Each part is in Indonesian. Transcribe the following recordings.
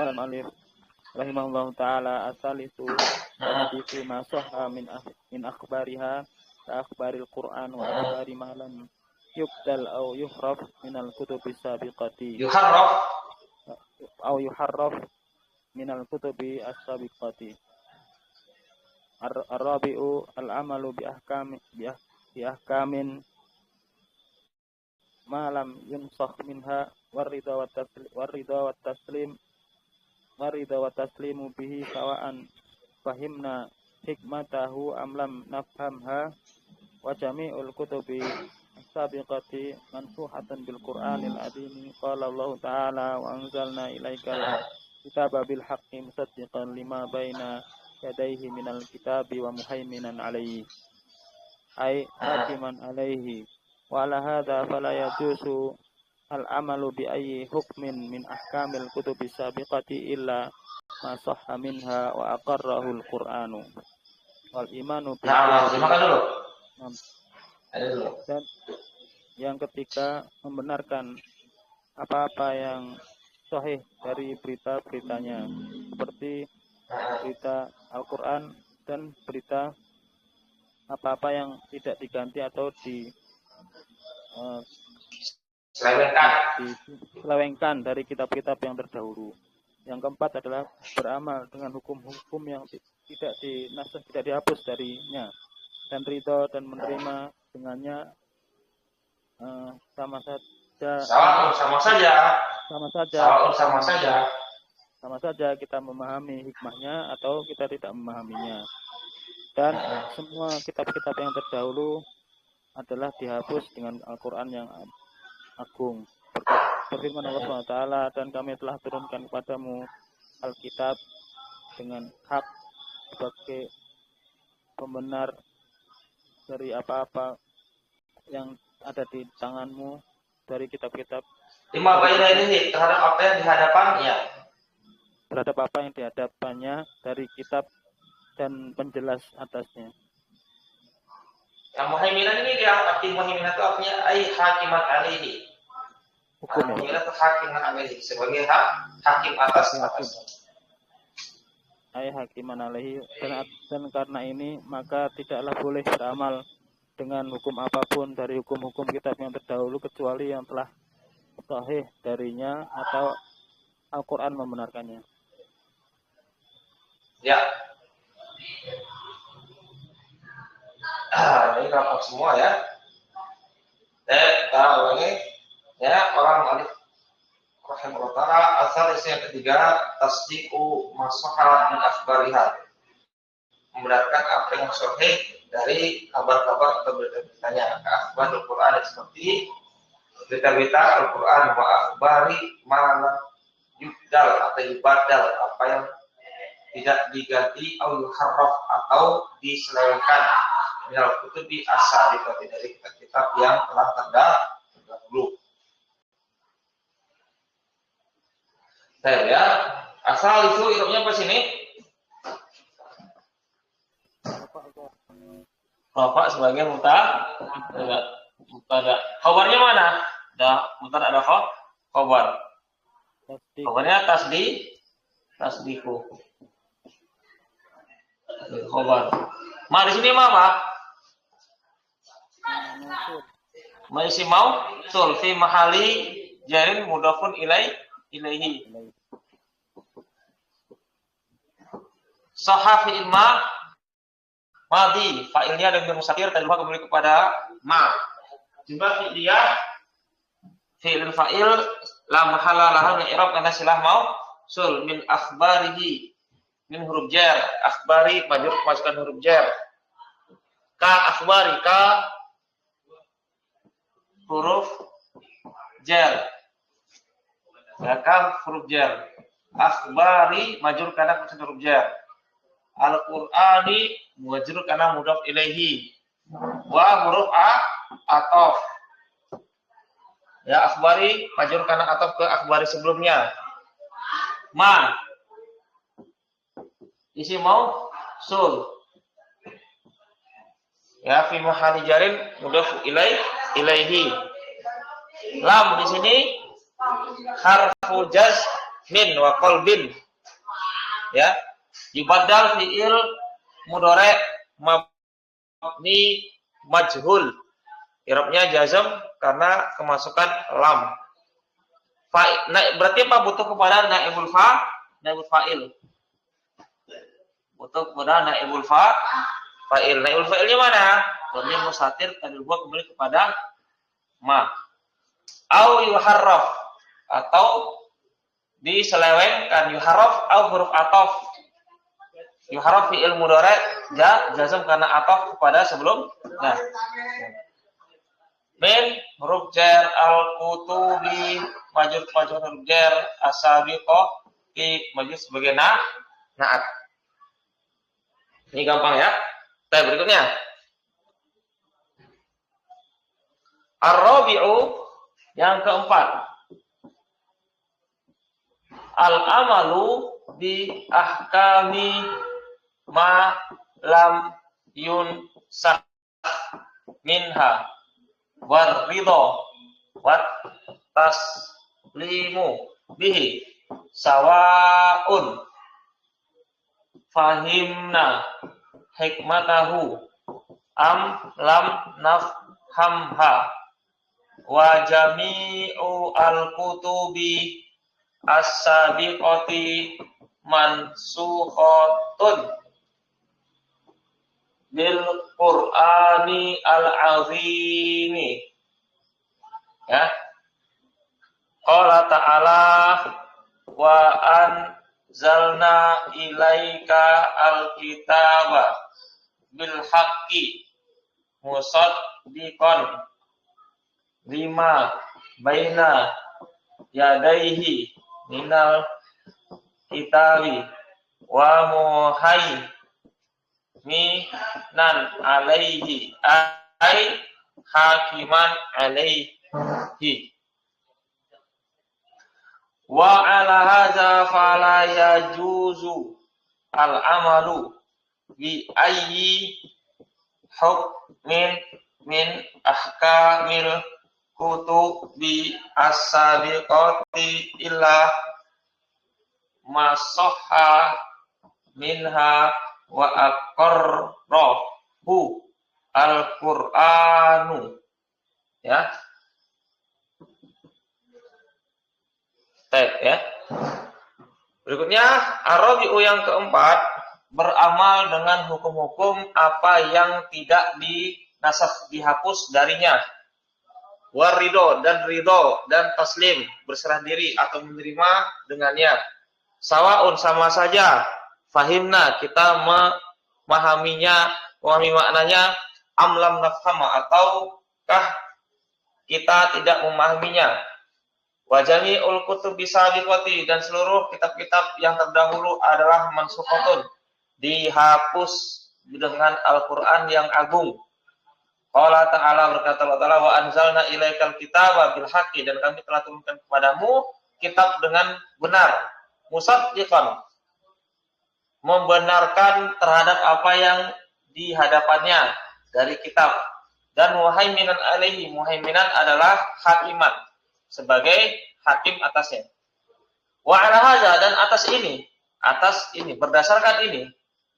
Qala al-mu'allif rahimahullahu ta'ala asalisu tasdiqu ma sahha min akhbariha ka akhbaril Qur'an wa akhbari ma lam yubdal aw yuhraf min al-kutubi sabiqati yuharraf min al-kutubi as-sabiqati. Ar-rabi'u al-amalu bi ahkamin ma lam yunsakh minha warida wa taslimu bihi sawa'an fahimna hikmatahu am lam nafhamha wa jami'ul kutubi as-sabiqati mansuhatan bil Qur'anil azim. Qala Allah ta'ala wa anzalna ilaikal kitaba bil haqqi musaddiqan lima baina yadayhi minal kitabi wa muhaiminan alaihi ay hakiman alaihi wa ala hadha fala yajuzu al-amalu bi ayyi hukmin min ahkamil kutubi sabiqati illa ma sahha minha wa aqarrahu al-Qur'anu wal imanu bi dan yang ketiga membenarkan apa-apa yang sahih dari berita-beritanya seperti berita Al-Quran dan berita apa-apa yang tidak diganti atau diselewengkan dari kitab-kitab yang terdahulu. Yang keempat adalah beramal dengan hukum-hukum yang tidak dihapus darinya dan ridho dan menerima dengannya sama saja kita memahami hikmahnya atau kita tidak memahaminya. Dan semua kitab-kitab yang terdahulu adalah dihapus dengan Al-Quran yang agung. Berfirman Allah SWT, dan kami telah turunkan kepadamu Alkitab dengan hak sebagai pembenar dari apa-apa yang ada di tanganmu dari kitab-kitab. Lima baina ini terhadap apa yang di hadapannya. Terhadap apa yang di hadapannya dari kitab dan penjelas atasnya. Yang muhaiminan ini dia arti muhaiminan itu artinya ai hakiman alaihi. Hukum muhaiminan itu hakiman alaihi sebagai hakim atasnya. Ai hakiman alaihi dan karena ini maka tidaklah boleh beramal dengan hukum apapun dari hukum-hukum kitab yang terdahulu kecuali yang telah sahih darinya atau Al-Quran membenarkannya. Ya. Ini rapat semua ya. Kita ulangi ya, orang alif rahimahullah ta'ala. Asal yang ketiga tasdiqu masaha min akhbariha, membenarkan apa yang sahih dari kabar-kabar atau berita-beritanya. Akhbar Al-Quran seperti berita-berita Al-Quran wa akhbari malam yubdal atau yubadal, apa yang tidak diganti atau yuharraf atau diselewengkan minal kutubi as-sabiqati dari kitab yang telah terdahulu. Ya, asal itu irupnya apa sini? Bapak sebagai mutada. Khabarnya mana? Mutada ada khabar. Khabarnya tasdiqu. Khabar. Ma di sini apa? Masih mau sul fi mahali jarin mudafun ilaihi. Sahha fi ilma madi, fa'ilnya dengan musafir dan lupa kembali kepada ma. Jumlah fi'liyah fi'il fa'il la mahala laha min i'rab karena silah mausul min akhbarihi min huruf jar, akhbari majrur masukkan huruf jar. Ka akhbari ka huruf jar. Ya ka huruf jar. Akhbari majrur karena masukkan huruf jar. Al-Qur'ani majrur karena mudhaf ilaihi. Wa huruf atof. Ya akhbari majrur karena atof ke akhbari sebelumnya. Ma isi mau sul. Ya fi mahali jarin mudhaf ilaihi. Lam di sini harfu min wa qalbin. Ya. Yubaddal fi'il mudhari' mabni majhul. I'rabnya jazm karena kemasukan lam. Berarti apa? Butuh kepada naibul fa'il. Butuh kepada naibul fa'il. Naibul fa'ilnya mana? Dhamir mustatir tadi kembali kepada ma. Au yuharraf atau diselewengkan yuharraf au huruf ataf. Yuharraf fi'il mudhari' jazm karena ataf kepada sebelum. Nah. Min huruf jar al-kutubi majrur huruf jar as-sabiqah majrur sebagai na'at. Ini gampang ya. Baik, berikutnya. Ar-rabi'u yang keempat. Al-amalu bi ahkami ma lam yunsakh minha war ridho wat taslimu bihi sawaun fahimna hikmatahu am lam nafhamha wa jami'u al-kutubi as-sabiqati mansukhatun bil Qur'ani al-azimi. Ya. Qala ta'ala wa anzalna ilaika al-kitaba bil haqqi musaddiqan lima baina yadaihi minal kitabi wa minan alaihi ay hakiman alaihi wa ala hadza fala yajuzu al amalu bi ayyi hukmin min ahkamil kutubi as-sabiqati illa masahha minha wa aqarrahu al-Qur'anu. Ya. Ya. Berikutnya ar-rabi'u yang keempat, beramal dengan hukum-hukum apa yang tidak dinasakh, dihapus darinya. Waridho dan ridho dan taslim, berserah diri atau menerima dengannya. Sawaun, sama saja. Fahimna, kita memahami maknanya. Amlam nafhama, ataukah kita tidak memahaminya. Wajami'ul kutubi sabiqati, dan seluruh kitab-kitab yang terdahulu adalah mansukhatun, dihapus dengan Al-Quran yang agung. Qala ta'ala, berkata Allah Ta'ala, wa anzalna ilaikal kitaba bil haqqi, dan kami telah turunkan kepadamu kitab dengan benar. Musaddiqan, membenarkan terhadap apa yang di hadapannya dari kitab. Dan muhaiminan alaihi, muhaiminan adalah hakiman, sebagai hakim atasnya. Wa ala hadza, dan atas ini, berdasarkan ini,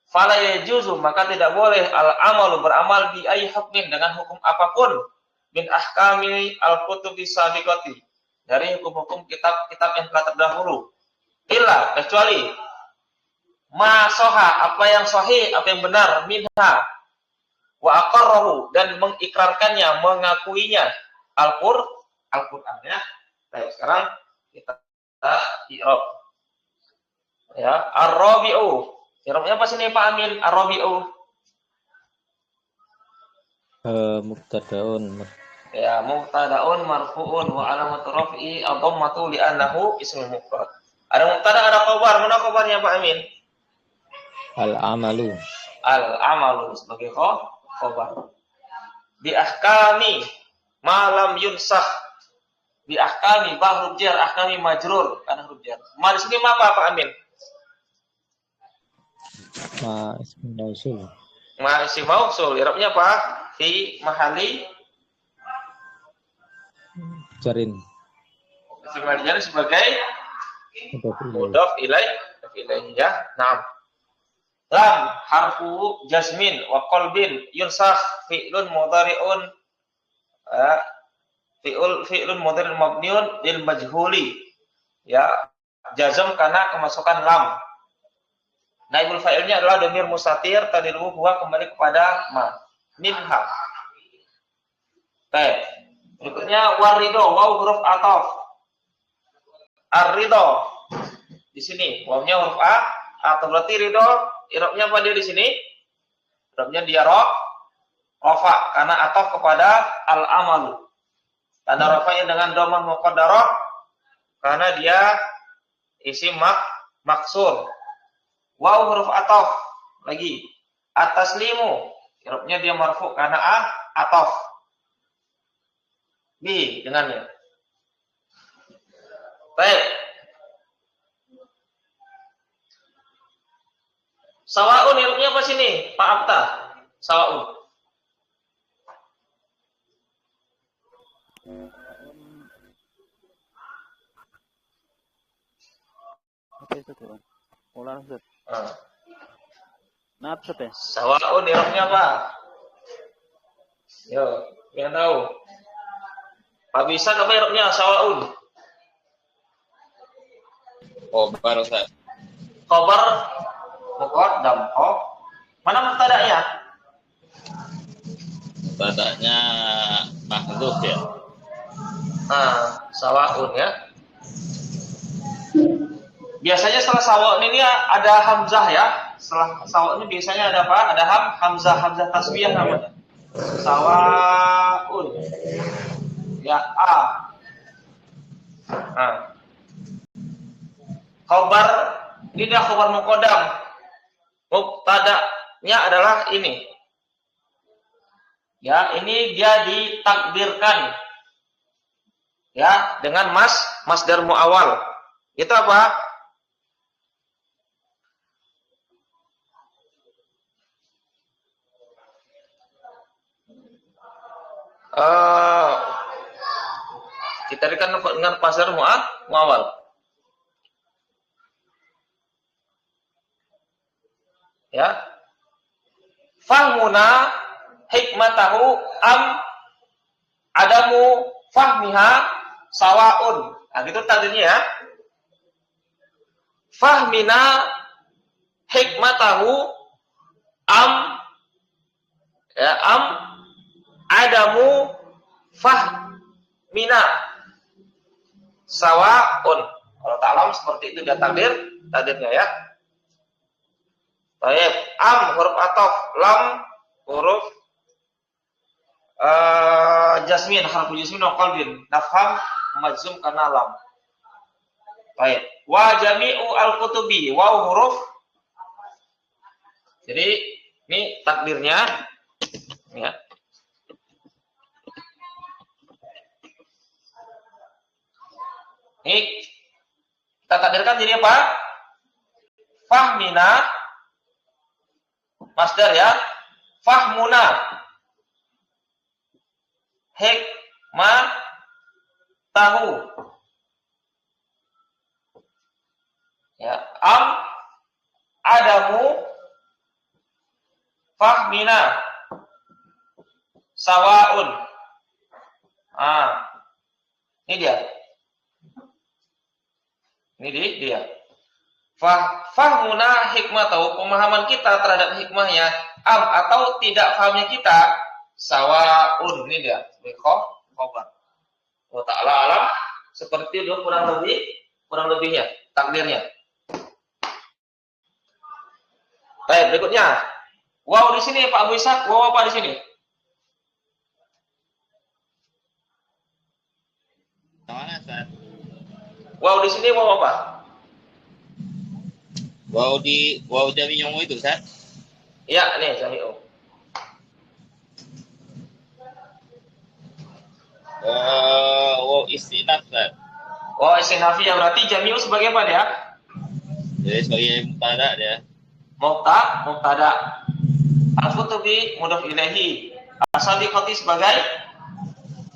fala yajuzu, maka tidak boleh al-amalu, beramal bi ayyi hukmin, dengan hukum apapun, min ahkami al-kutubi sabiqati, dari hukum-hukum kitab-kitab yang telah terdahulu. Illa, kecuali ma soha, apa yang sahih, apa yang benar, minha wa aqarrahu, dan mengikrarkannya, mengakuinya, Al-Qur'an, ya. Baik, sekarang kita i'rab. Ya, ar-rabi'u. I'rabnya apa sini Pak Amin? Ar-rabi'u. Mubtada'un. Ya, mubtada'un marfu'un wa alamatu raf'i ad-dhammatu li'annahu ismul mufrad. Ada mubtada, ada khabar. Mana khabarnya Pak Amin? Al-amalu. Al-amalu sebagai khabar. Bi ahkami ma lam yunsakh. Bi ahkami ba huruf jar, ahkami majrur karena huruf jar. Ma di sini apa Pak Amin? Ma ismul mausul. Ma isim mausul. I'rabnya apa? Fi mahali Jarin. Isim jar sebagai Mudhof ilaih ya. Naam. Lam harfu jazmin wa qalbin yunsakh fi'lun mudhari'un fi'lun mudhari' mabniun lil majhuli. Ya, jazm karena kemasukan lam. Naibul fa'ilnya adalah dhamir mustatir tadiru huwa kembali kepada ma. Minha. Baik. Berikutnya warido waw huruf ataf. Ar-ridho. Di sini wawnya huruf a atau berarti ridho i'rabnya apa dia di sini? I'rabnya dia rafa karena ataf kepada al-amalu. Tanda rafa'nya dengan dhammah muqaddarah karena dia isim maksur. Waw huruf ataf lagi. At-taslimu i'rabnya dia marfu karena ataf. Bi dengannya. Baik. Sawaun i'rabnya apa sini? Pak Abta. Sawaun. Apa itu tuh? Ulang Ustaz. Nah, Ustaz ya? Sawaun i'rabnya apa? Yo, yang tahu. Pak bisa apa i'rabnya sawaun? Khobar Ustaz. Khobar muqaddam. Mana mubtada'nya? Mubtada'nya mahdzuf ya. Sawaun ya. Biasanya setelah sawaun ini ada hamzah ya. Setelah sawaun ini biasanya ada apa? Ada hamzah tasbih namanya. Sawaun. Ya Khobar ini dia khobar muqaddam. Mubtada'nya adalah ini. Ya, ini dia ditakdirkan. Ya, dengan masdar muawwal. Itu apa? Ditakdirkan dengan masdar muawwal. Ya, fahmuna hikmatahu am adamu fahmiha sawaun. Nah, gitu takdirnya ya. Fahmina hikmatahu am adamu fahmina sawaun. Kalau ta'lam seperti itu dia takdirnya ya. Baik, am huruf ataf, lam huruf jasmin, harfu jasmin wa qalbin. Nafham majzum karena lam. Baik, wa jami'u al-kutubi, waw huruf. Jadi ini takdirnya ya. Ini kita takdirkan jadi apa? Fahmina masdar ya, fahmuna hikmah tahu ya, am adamu fahmina sawaun. Ini dia. Fahmuna hikmatahu, pemahaman kita terhadap hikmahnya, am atau tidak pahamnya kita, sawaun. Ini dia, khobar. Wa ta'ala alam, seperti itu kurang lebihnya, takdirnya. Baik, berikutnya. Waw di sini Pak Abu Ishak, waw apa di sini? Mana Ustaz? Waw di sini waw apa? Waw jami'u itu Ustaz? Ya, nih jami'u. Waw istinaf Ustaz. Waw istinafiyah berarti jami'u sebagai apa dia? Jadi sebagai mubtada dia. Mubtada. Al-kutubi mudhof ilaihi. As-sadiqati sebagai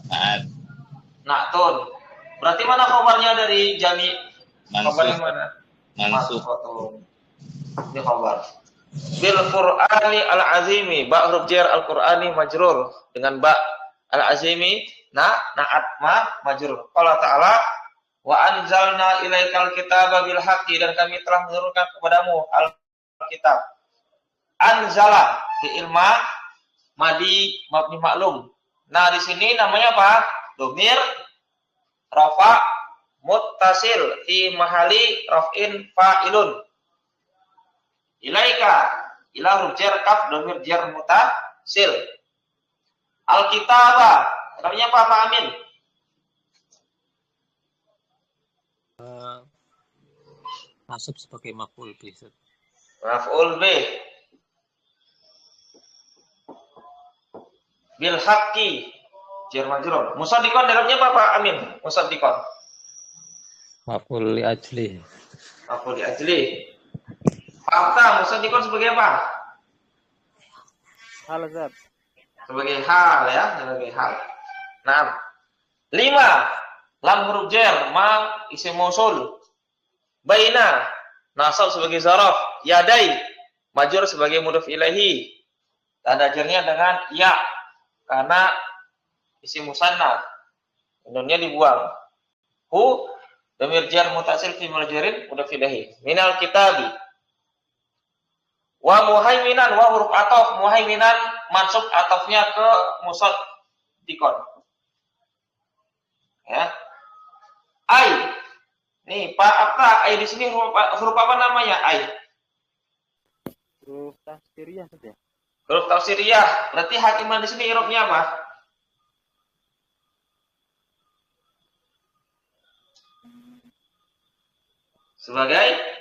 Naat. na'tun. Berarti mana khabarnya dari jami' Khabar Mansub. yang mana? Mansub. Ini khabar. Bil Qur'ani al-azimi, ba huruf jar al-Qur'ani majrur dengan ba al-azimi naat majrur. Qala ta'ala wa anzalna ilaikal kitaba bil haqqi, dan kami telah menurunkan kepadamu al-kitab. Anzala fi'il madi mabni maklum. Nah, di sini namanya apa? Domir rafa muttasil fi mahali raf'in fa'ilun. Ilaika ila huruf jar kaf domir jar muttasil. Al-kitaba namanya apa, Pak Amin? Masuk sebagai maf'ul bih. Maf'ul bih. Bil haqqi jar majrur. Musaddiqon dalamnya apa, Pak Amin? Musaddiqon. Maf'ul li ajli. Maf'ul li ajli. Fakta musaddiqon sebagai apa? Hal zat. Sebagai hal ya, sebagai hal. Nah, 5 lam huruf jar ma isim mausul. Baina nasab sebagai zaraf, yadai majrur sebagai mudhaf ilaihi. Tanda jarnya dengan ya karena isim musanna. Nunnya dibuang. Hu dhamir jar mutasil fi maljarin mudhaf ilaihi. Minal kitabi. Wa muhaiminan wa huruf atof, muhaiminan mansub atofnya ke musaddiqon. Ya. Ai. Nih, Pak apa? Ai di sini huruf apa namanya? Ai. Huruf tafsiriyah saja. Huruf tafsiriyah. Berarti hakiman di sini i'rabnya apa? Sebagai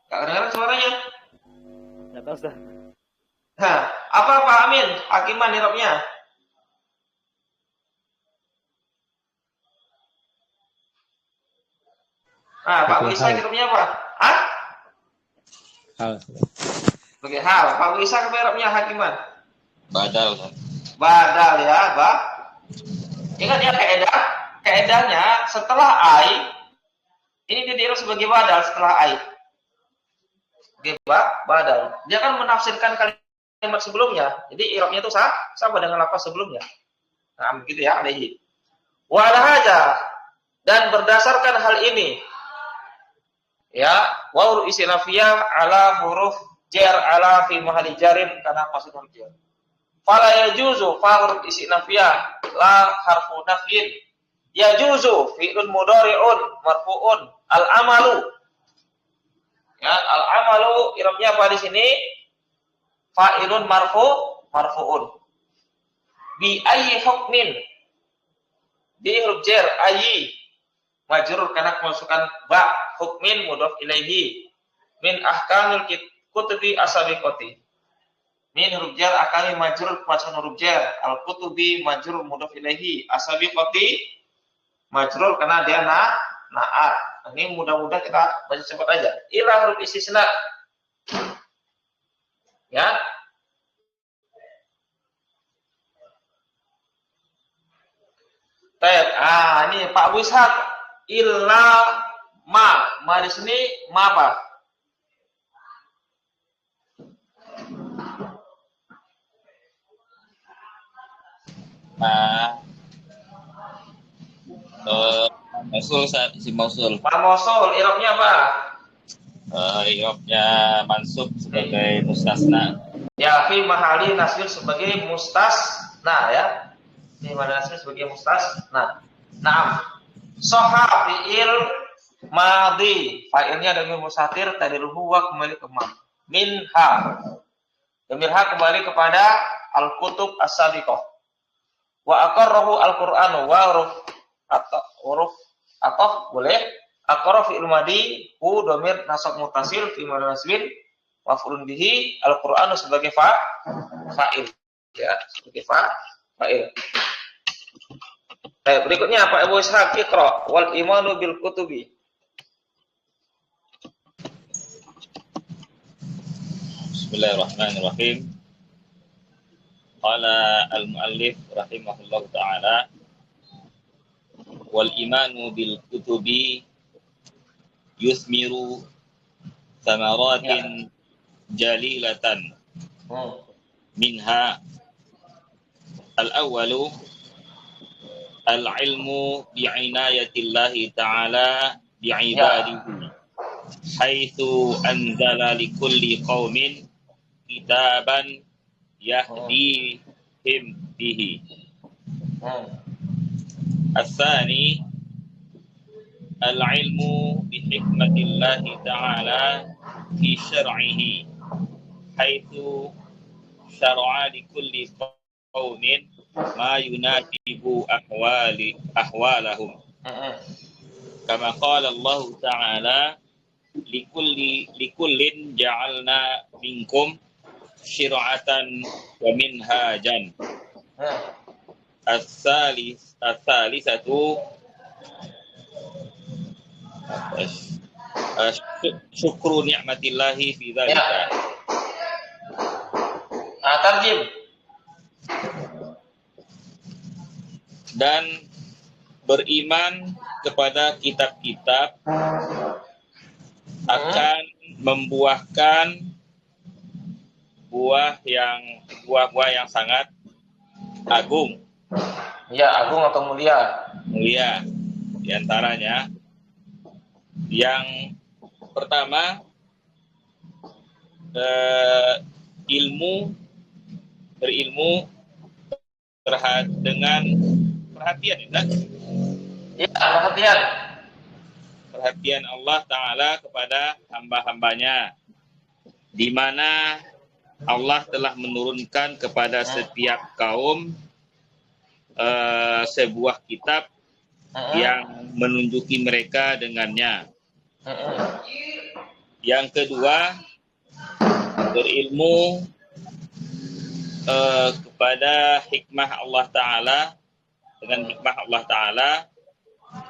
Gak kedengaran suaranya. Enggak tahu, Ustaz. Nah, apa Pak Amin? Hakiman i'rabnya? Nah, Pak Wisa i'rabnya apa? Hah? Hal. Sebagai hal. Pak Wisa apa i'rabnya hakiman? Badal. Badal ya, Pak. Ingat ya kaedahnya setelah ai ini dia i'rab sebagai badal setelah ai. Badal. Dia kan menafsirkan kalimat sebelumnya. Jadi i'rabnya itu sama dengan lafaz sebelumnya. Nah, begitu ya, alaihi. Wa ala hadza, dan berdasarkan hal ini ya, wa huruf istinafiyah ala huruf jar ala fi mahalli jarin karena maksud huruf jar. Fala yajuzu fa huruf istinafiyah la harfu nafyin. Yajuzu fi'lun mudhari'un marfu'un al-amalu. Ya, al-amalu i'rabnya apa di sini? Fa'ilun marfu'un. Bi ayyi hukmin. Di huruf jar ayyi majrur karena kemasukan ba, hukmin mudhaf ilaihi. Min ahkamil kutubi asabiqati. Min huruf jar ahkami majrur kemasukan huruf jar. Al-kutubi majrur mudhaf ilaihi. Asabiqati majrur karena dia na'at. Ini mudah-mudah kita baca cepat aja. Ila huruf istisna. Ya. Baik. Ini Pak Abu Ishaq. Illa ma. Ma di sini ma apa? Mausul, si mausul. Ma mausul, i'rabnya apa? I'rabnya mansub sebagai mustasna. Ya, fi mahali nasbir sebagai mustasna ya. Fi mahali nasbir sebagai mustasna. Naam. Soha fi'il madhi. Fa'ilnya dengan musatir tadiruhu wa kembali ke ma. Minha. Minha kembali kepada al-kutub as-sabiqah. Wa aqarrahu al-Qur'anu wa huruf boleh. Aqarra fi'il madhi hu dhamir nasab muttasil fi mahali nasbin maf'ulun bihi al-Qur'anu sebagai fa'il ya, sebagai fa'il. Baik, berikutnya Pak Abu Ishaq, Iqra wal imanu bil kutubi. Bismillahirrahmanirrahim. Qala al-muallif rahimahullahu ta'ala wal imanu bil kutubi yusmiru samaratin jalilatan minha al-awwalu al-ilmu bi'inayatillahi ta'ala bi'ibadihi haitsu anzala likulli qaumin kitaban yahdihim bihi. As-tsani al-ilmu bihikmatillahi ta'ala fi syar'ihi haitsu syara'a likulli qaumin ma yunasibu ahwalahum. Kama qala Allah ta'ala likullin ja'alna minkum syir'atan wa minhajan. As-salisatu syukru ni'matillahi fi dzalika. Tarjim. Dan beriman kepada kitab-kitab akan membuahkan buah-buah yang sangat agung. Ya, agung atau mulia. Mulia. Di antaranya yang pertama berilmu dengan perhatian, ya, perhatian. Perhatian Allah Ta'ala kepada hamba-hambanya, di mana Allah telah menurunkan kepada setiap kaum sebuah kitab yang menunjuki mereka dengannya. Yang kedua, berilmu kepada hikmah Allah Ta'ala, dengan hikmah Allah Ta'ala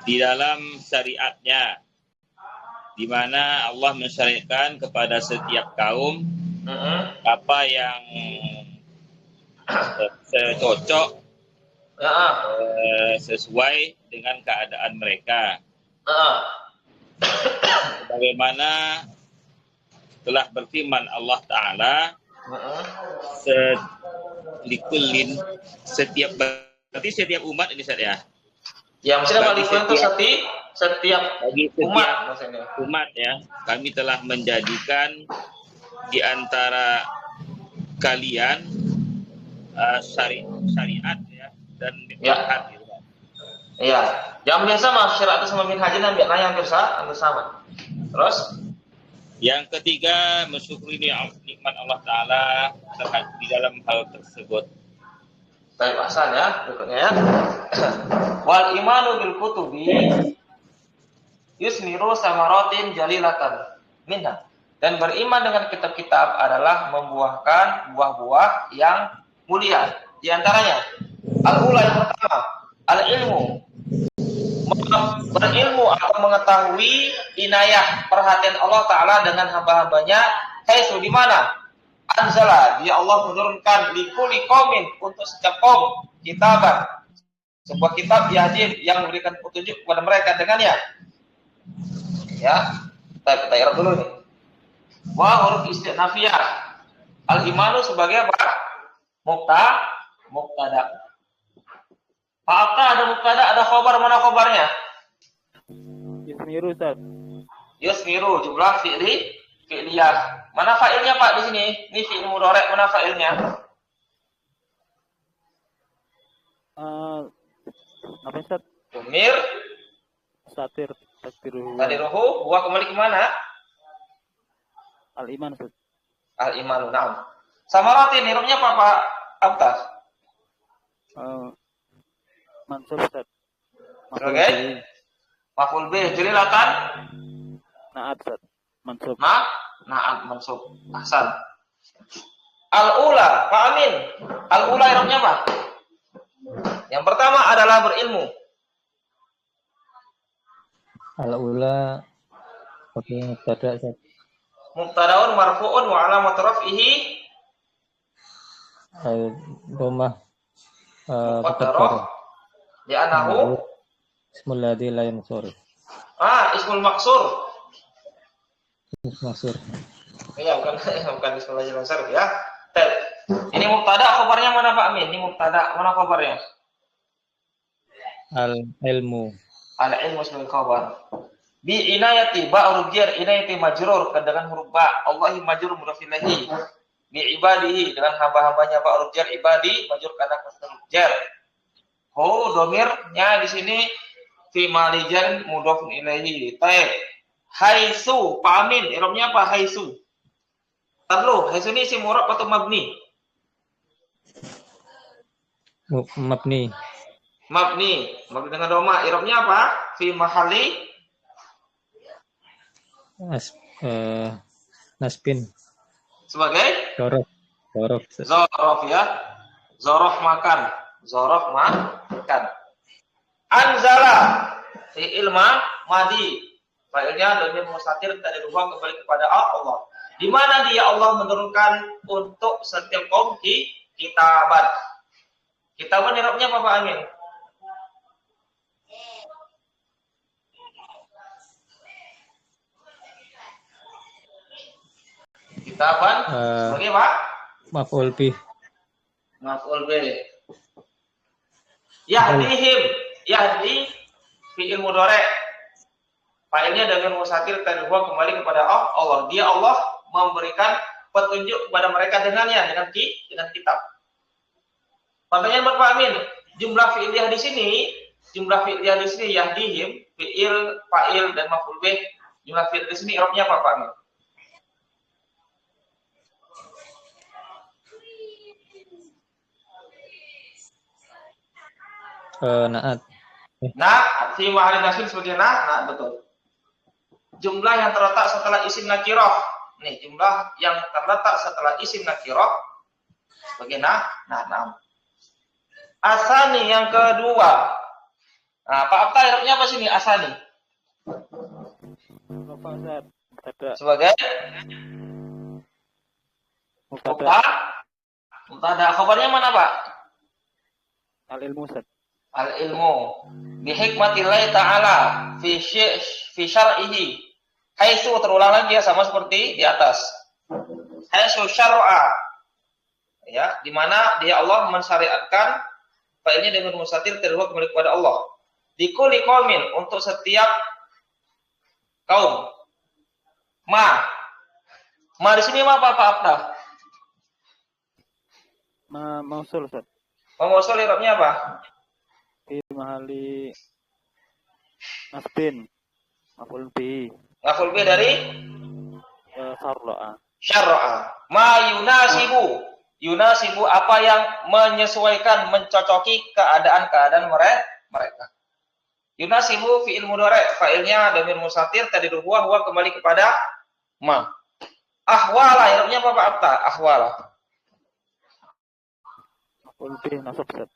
di dalam syariatnya, di mana Allah mensyariatkan kepada setiap kaum apa yang cocok, sesuai dengan keadaan mereka. Bagaimana telah berfirman Allah Ta'ala, berarti setiap umat ini saja. Ya, maksudnya Likulin itu setiap umat, umat ya. Kami telah menjadikan di antara kalian syariat ya, dan minhaj. Iya. Yang biasa mah syariat sama minhajin dan biar yang biasa sama. Terus yang ketiga, mensyukuri nikmat Allah Ta'ala di dalam hal tersebut. Baik, Hasan ya, berikutnya ya. Wal imanu bil kutubi yusmiru samaratin jalilatan minha. Dan beriman dengan kitab-kitab adalah membuahkan buah-buah yang mulia. Di antaranya, al-ula yang pertama, al-ilmu. Berilmu atau mengetahui inayah perhatian Allah Ta'ala dengan hamba-hambanya. Haitsu di mana? Anzala, dia Allah menurunkan likulli qaumin, untuk setiap kaum, kitaban, sebuah kitab yang memberikan petunjuk kepada mereka dengannya. Ya, kita irat dulu nih. Wa huruf istinafiyah. Al-imanu sebagai apa? Mubtada. Apakah ada mubtada, ada khobar, mana khobarnya? Yusmiru, Ustaz. Yusmiru, jumlah fi'liyah. Mana fa'ilnya Pak di sini? Ini fi'il mudhari', mana fa'ilnya? Apa Ustaz? Umir Tadiruhu, buah kembali ke mana? Al-iman, Ustaz. Al-imanu, na'am. Samaratin, hurufnya apa Pak Abtas? Mansub, Ustaz. Sebagai maf'ul bih, jalilatan? Na'at, Ustaz. Mansub. Na'at, mansub. Ahsan. Al-ula, Pak Amin. Al-ula hurufnya apa? Yang pertama adalah berilmu. Al-ula pakai mubtada, Ustaz. Mubtadaun marfu'un wa alamat raf'ihi Dhammah muqaddarah li'annahu Ismul ladzi la yansur. Ismul maksur. Maksur. Iya, bukan ismul ladzi la yansur ya. Ini mubtada, khabarnya mana Pak Amin? Ini mubtada, mana khabarnya? Al-ilmu. Al-ilmu sebagai khabar. Bi inayati ba huruf jar, inayati majrur dengan huruf ba. Allahi majrur mudhaf ilaihi. Bi ibadihi dengan hamba-hambanya ba huruf jar ibadi majrur karena huruf jar. Domirnya di sini fi malijan mudhaf ilaihi. Taib. Haitsu, Pak Amin, i'rabnya apa haitsu? Tahu, haitsu ini isim murab atau mabni? Mabni. Mabni dengan doma. I'rabnya apa? Fi mahali nasbin. Sebagai Zorof. Zorof ya. Zorof makan. Anzala fi'il madi. Fa'ilnya dhamir mustatir dari ruang kembali kepada Allah. Di mana dia Allah menurunkan untuk setiap kaum kitaban. Kitaban i'rabnya apa Pak Amin? Kitaban sebagai Pak? Maf'ul bih. Maf'ul bih. Yahdihim. Yahdi fi'il mudhari'. Fa'ilnya dengan mustatir terhubung kembali kepada Allah. Dia Allah memberikan petunjuk kepada mereka dengan kitab. Pertanyaan buat Pak Amin, jumlah fi'iliyah di sini yahdihim, fi'il, fa'il dan maf'ul bih. Jumlah fi'il di sini i'rabnya apa Pak Amin? Naat. Fi mahali nasib sebagai naat, betul. Jumlah yang terletak setelah isim nakirah. Nih, jumlah yang terletak setelah isim nakirah sebagai naat. Asani yang kedua. Nah, Pak Abta i'rabnya apa sini asani? Sebagai mubtada. Khabarnya mana Pak? Al-ilmu Ustaz. Al-ilmu bi hikmatillahi ta'ala fi syar'ihi. Haitsu terulang lagi ya, sama seperti di atas. Haitsu syar'a. Ya, di mana dia Allah mensyariatkan fa'ilnya dengan mustatir terhubung kembali kepada Allah. Di kulli qaumin untuk setiap kaum. Ma di sini apa Pak Abda? Mausul Ustaz. Mausul i'rabnya apa? Fi mahali nasbin. Maf'ul bih. Maf'ul bih dari syar'a. Ma yunasibu apa yang menyesuaikan, mencocoki keadaan mereka. Yunasibu fi'il mudhari', fa'ilnya dhamir mustatir tadi huwa kembali kepada ma. Ahwala i'rabnya apa Pak Abta? Ahwala. Maf'ul bih nasab Ustaz.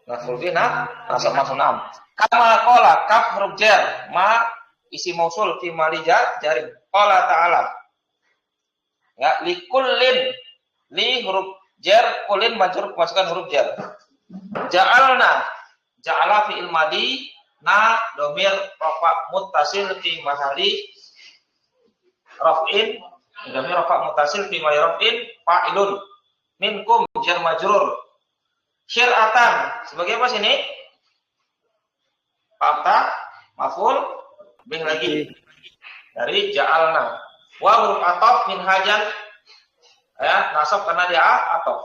Maf'ul bih nasab nam. Kama qala kaf huruf jar, ma isi mausul fi mali jarin. Qala ta'ala. Ya, likullin li huruf jar, kullin majrur masukkan huruf jar. Ja'ala fi'il madi, dhamir rafa muttasil fi mahali raf'in, dhamir rafa muttasil fi mahali raf'in fa'ilun. Minkum jar majrur. Syir'atan sebagai apa sini? Fakta maf'ul bih lagi dari ja'alna. Wa huruf ataf min hajan ya, nasab karena dia ataf.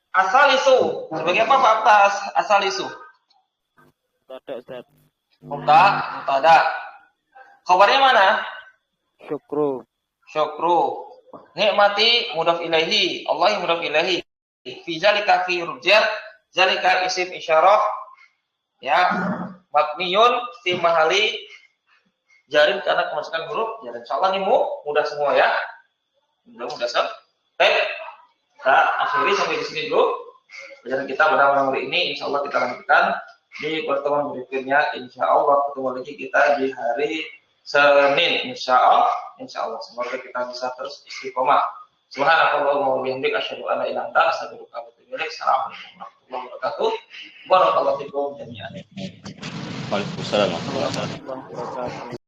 Asalisu sebagai apa fakta asalisu? Mubtada. Khabarnya mana? Syukru. Nikmati mudhaf ilaihi, Allah mudhaf ilaihi. Fi zalika fi rujjar, zalika isim isyarah ya, mabniyun fi mahali jarin karena kemasukan huruf jar. Insyaallah ini mudah semua ya. Mudah semua. Baik. Kita akhiri sampai di sini dulu. Pelajaran kita pada malam hari ini insyaallah kita lanjutkan di pertemuan berikutnya. Insyaallah ketemu lagi kita di hari Senin insyaallah. Semoga kita bisa terus istiqomah. Subhanakallahumma wa bihamdika asyhadu an la ilaha illa anta astaghfiruka wa atubu ilaik. Assalamualaikum warahmatullahi wabarakatuh. Barakallahu fikum jami'an. Waalaikumsalam warahmatullahi wabarakatuh. warahmatullahi wabarakatuh.